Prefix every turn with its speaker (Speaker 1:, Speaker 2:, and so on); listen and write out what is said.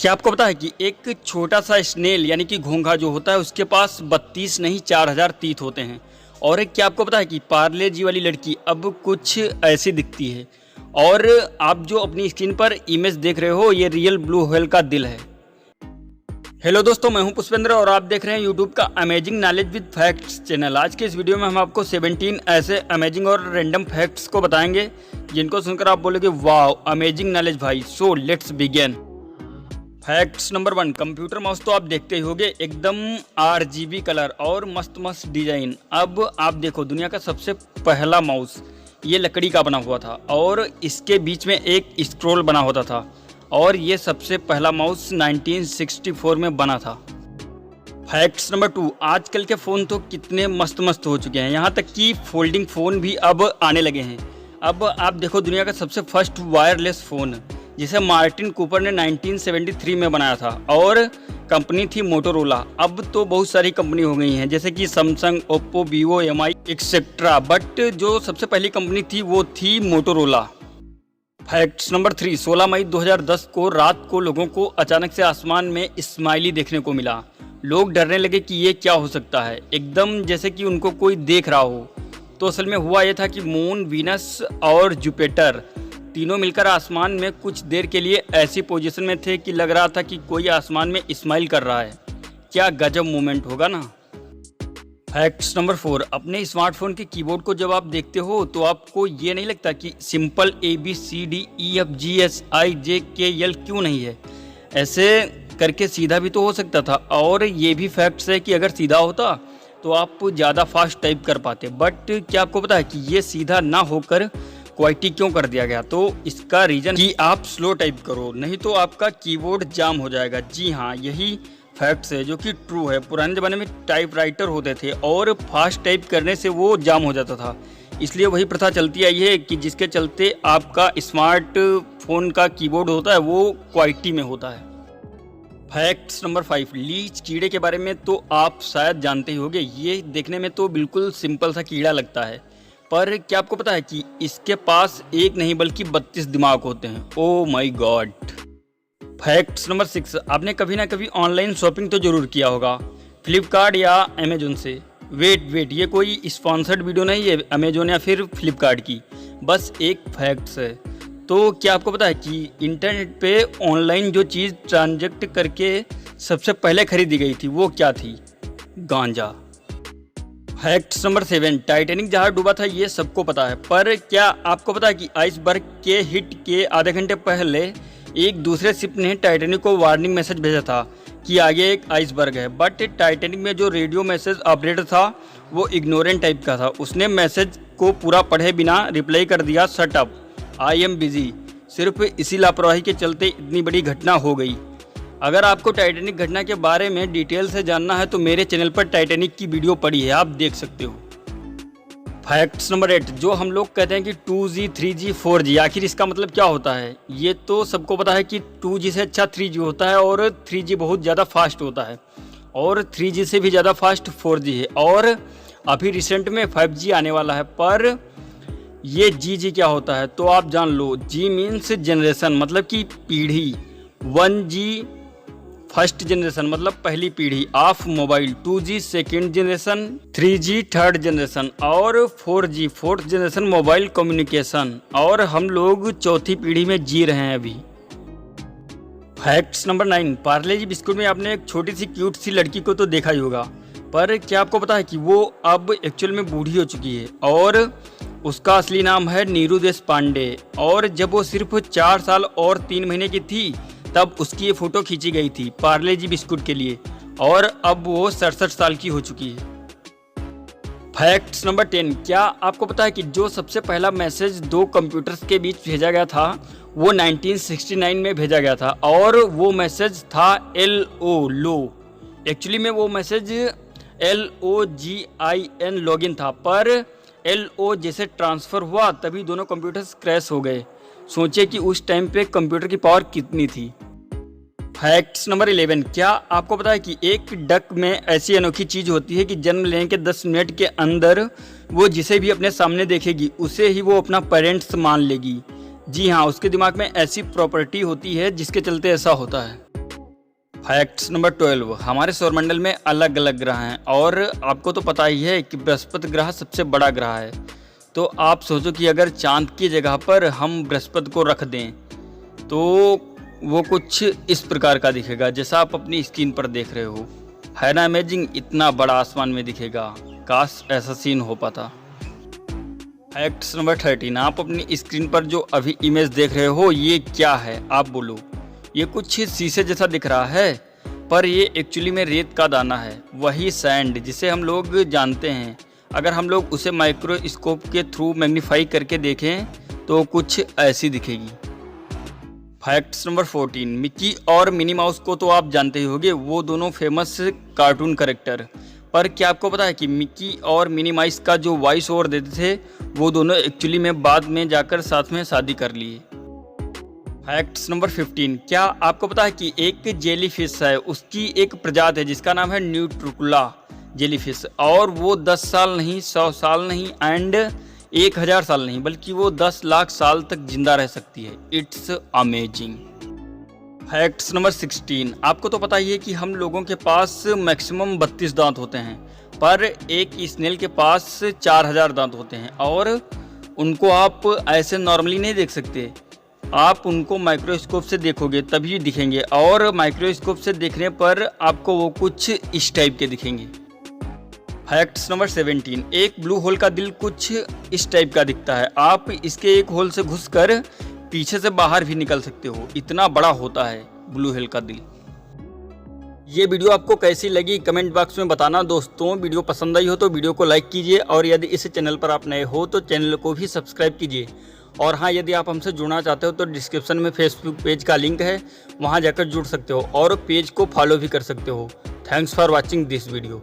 Speaker 1: क्या आपको पता है कि एक छोटा सा स्नेल यानी कि घोंघा जो होता है उसके पास 32 नहीं 4000 तीत होते हैं। और एक क्या आपको पता है कि पार्ले जी वाली लड़की अब कुछ ऐसी दिखती है। और आप जो अपनी स्क्रीन पर इमेज देख रहे हो ये रियल ब्लू व्हेल का दिल है। हेलो दोस्तों, मैं हूं पुष्पेंद्र और आप देख रहे हैं यूट्यूब का amazing knowledge with facts channel. आज के इस वीडियो में हम आपको 17 ऐसे अमेजिंग और रैंडम फैक्ट्स को बताएंगे जिनको सुनकर आप बोलोगे वाह अमेजिंग नॉलेज भाई। So let's begin. Facts number 1, computer mouse तो आप देखते ही होंगे, एकदम RGB कलर और मस्त मस्त डिजाइन। अब आप देखो, दुनिया का सबसे पहला माउस ये लकड़ी का बना हुआ था और इसके बीच में एक स्क्रोल बना होता था और ये सबसे पहला माउस 1964 में बना था। फैक्ट्स नंबर 2, आजकल के फ़ोन तो कितने मस्त मस्त हो चुके हैं, यहाँ तक कि फोल्डिंग फ़ोन भी अब आने लगे हैं। अब आप देखो, दुनिया का सबसे फर्स्ट वायरलेस फ़ोन जिसे मार्टिन कूपर ने 1973 में बनाया था और कंपनी थी मोटोरोला। अब तो बहुत सारी कंपनी हो गई हैं जैसे कि Samsung, Oppo, Vivo, MI etcetera, but जो सबसे पहली कंपनी थी वो थी मोटोरोला। फैक्ट्स नंबर 3, 16 मई 2010 को रात को लोगों को अचानक से आसमान में स्माइली देखने को मिला। लोग डरने लगे कि ये क्या हो सकता है, एकदम जैसे कि उनको कोई देख रहा हो। तो असल में हुआ यह था कि मून, वीनस और जुपिटर तीनों मिलकर आसमान में कुछ देर के लिए ऐसी पोजीशन में थे कि लग रहा था कि कोई आसमान में स्माइल कर रहा है। क्या गजब मूवमेंट होगा ना। फैक्ट्स नंबर 4, अपने स्मार्टफोन के कीबोर्ड को जब आप देखते हो तो आपको ये नहीं लगता कि सिंपल ABCDEFGHIJKL क्यों नहीं है, ऐसे करके सीधा भी तो हो सकता था। और ये भी फैक्ट्स है कि अगर सीधा होता तो आप ज़्यादा फास्ट टाइप कर पाते, बट क्या आपको पता है कि ये सीधा ना होकर क्वाइटी क्यों कर दिया गया? तो इसका रीज़न कि आप स्लो टाइप करो, नहीं तो आपका कीबोर्ड जाम हो जाएगा। जी हाँ, यही फैक्ट्स है जो कि ट्रू है। पुराने ज़माने में टाइपराइटर होते थे और फास्ट टाइप करने से वो जाम हो जाता था, इसलिए वही प्रथा चलती आई है कि जिसके चलते आपका स्मार्टफोन का कीबोर्ड होता है वो क्वालिटी में होता है। फैक्ट्स नंबर 5, लीच कीड़े के बारे में तो आप शायद जानते ही होंगे। ये देखने में तो बिल्कुल सिंपल सा कीड़ा लगता है, पर क्या आपको पता है कि इसके पास एक नहीं बल्कि 32 दिमाग होते हैं। Oh my God. Facts number 6, आपने कभी ना कभी ऑनलाइन शॉपिंग तो जरूर किया होगा, फ्लिपकार्ट या अमेजोन से। वेट, ये कोई स्पॉन्सर्ड वीडियो नहीं है अमेजोन या फिर फ्लिपकार्ट की, बस एक फैक्ट्स है। तो क्या आपको पता है कि इंटरनेट पे ऑनलाइन जो चीज़ ट्रांजैक्ट करके सबसे पहले खरीदी गई थी वो क्या थी? गांजा। फैक्ट्स नंबर 7, टाइटैनिक जहाज डूबा था ये सबको पता है, पर क्या आपको पता है कि आइसबर्ग के हिट के आधे घंटे पहले एक दूसरे शिप ने टाइटैनिक को वार्निंग मैसेज भेजा था कि आगे एक आइसबर्ग है। बट टाइटैनिक में जो रेडियो मैसेज ऑपरेटर था वो इग्नोरेंट टाइप का था, उसने मैसेज को पूरा पढ़े बिना रिप्लाई कर दिया, shut up, I am busy. सिर्फ इसी लापरवाही के चलते इतनी बड़ी घटना हो गई। अगर आपको टाइटैनिक घटना के बारे में डिटेल से जानना है तो मेरे चैनल पर टाइटैनिक की वीडियो पड़ी है, आप देख सकते हो। फैक्ट्स नंबर 8, जो हम लोग कहते हैं कि 2G, 3G, 4G, आखिर इसका मतलब क्या होता है? ये तो सबको पता है कि 2G से अच्छा 3G होता है और 3G बहुत ज़्यादा फास्ट होता है और 3G से भी ज़्यादा फास्ट 4G है और अभी रिसेंट में 5G आने वाला है। पर ये G क्या होता है तो आप जान लो। G मीन्स जनरेशन, मतलब कि पीढ़ी। 1G फर्स्ट जनरेशन मतलब पहली पीढ़ी of mobile, 2G second generation, 3G third generation और 4G fourth generation mobile communication, और हम लोग चौथी पीढ़ी में जी रहे हैं अभी। फैक्ट्स नंबर 9, पार्ले जी बिस्कुट में आपने एक छोटी सी क्यूट सी लड़की को तो देखा ही होगा, पर क्या आपको पता है कि वो अब एक्चुअल में बूढ़ी हो चुकी है और उसका असली नाम है नीरू देशपांडे। और जब वो सिर्फ 4 साल और 3 महीने की थी तब उसकी ये फ़ोटो खींची गई थी पार्ले जी बिस्कुट के लिए, और अब वो 67 साल की हो चुकी है। फैक्ट्स नंबर 10, क्या आपको पता है कि जो सबसे पहला मैसेज 2 कंप्यूटर्स के बीच भेजा गया था वो 1969 में भेजा गया था और वो मैसेज था LO लो। एक्चुअली में वो मैसेज LOGIN लॉगिन था, पर LO जैसे ट्रांसफ़र हुआ तभी दोनों कंप्यूटर्स क्रैश हो गए। सोचिए कि उस टाइम पे कंप्यूटर की पावर कितनी थी। फैक्ट्स नंबर 11, क्या आपको पता है कि एक डक में ऐसी अनोखी चीज़ होती है कि जन्म लेने के 10 मिनट के अंदर वो जिसे भी अपने सामने देखेगी उसे ही वो अपना पेरेंट्स मान लेगी। जी हाँ, उसके दिमाग में ऐसी प्रॉपर्टी होती है जिसके चलते ऐसा होता है। फैक्ट्स नंबर 12, हमारे सौरमंडल में अलग अलग ग्रह हैं और आपको तो पता ही है कि बृहस्पति ग्रह सबसे बड़ा ग्रह है। तो आप सोचो कि अगर चांद की जगह पर हम बृहस्पति को रख दें तो वो कुछ इस प्रकार का दिखेगा जैसा आप अपनी स्क्रीन पर देख रहे हो। है ना अमेजिंग, इतना बड़ा आसमान में दिखेगा। काश ऐसा सीन हो पाता। फैक्ट्स नंबर 13, आप अपनी स्क्रीन पर जो अभी इमेज देख रहे हो ये क्या है आप बोलो। ये कुछ शीशे जैसा दिख रहा है पर ये एक्चुअली में रेत का दाना है, वही सैंड जिसे हम लोग जानते हैं। अगर हम लोग उसे माइक्रोस्कोप के थ्रू मैग्नीफाई करके देखें तो कुछ ऐसी दिखेगी। फैक्ट्स नंबर 14, मिक्की और मिनी माउस को तो आप जानते ही होंगे, वो दोनों फेमस कार्टून कैरेक्टर। पर क्या आपको पता है कि मिक्की और मिनी माउस का जो वॉइस ओवर देते थे वो दोनों एक्चुअली में बाद में जाकर साथ में शादी कर लिए। फैक्ट्स नंबर 15, क्या आपको पता है कि एक जेलीफिश है, उसकी एक प्रजाति है जिसका नाम है न्यूट्रुकुला जेलीफिश, और वो 10 साल नहीं, 100 साल नहीं एंड 1000 साल नहीं, बल्कि वो 10 लाख साल तक जिंदा रह सकती है। It's amazing. फैक्ट्स नंबर 16, आपको तो पता ही है कि हम लोगों के पास मैक्सिमम 32 दांत होते हैं पर एक स्नेल के पास 4000 दांत होते हैं और उनको आप ऐसे नॉर्मली नहीं देख सकते। आप उनको माइक्रोस्कोप से देखोगे तभी दिखेंगे और माइक्रोस्कोप से देखने पर आपको वो कुछ इस टाइप के दिखेंगे। फैक्ट्स नंबर 17, एक ब्लू होल का दिल कुछ इस टाइप का दिखता है। आप इसके एक होल से घुसकर पीछे से बाहर भी निकल सकते हो, इतना बड़ा होता है ब्लू होल का दिल। ये वीडियो आपको कैसी लगी कमेंट बॉक्स में बताना दोस्तों। वीडियो पसंद आई हो तो वीडियो को लाइक कीजिए और यदि इस चैनल पर आप नए हो तो चैनल को भी सब्सक्राइब कीजिए। और हाँ, यदि आप हमसे जुड़ना चाहते हो तो डिस्क्रिप्शन में फेसबुक पेज का लिंक है, वहाँ जाकर जुड़ सकते हो और पेज को फॉलो भी कर सकते हो। Thanks for watching this video.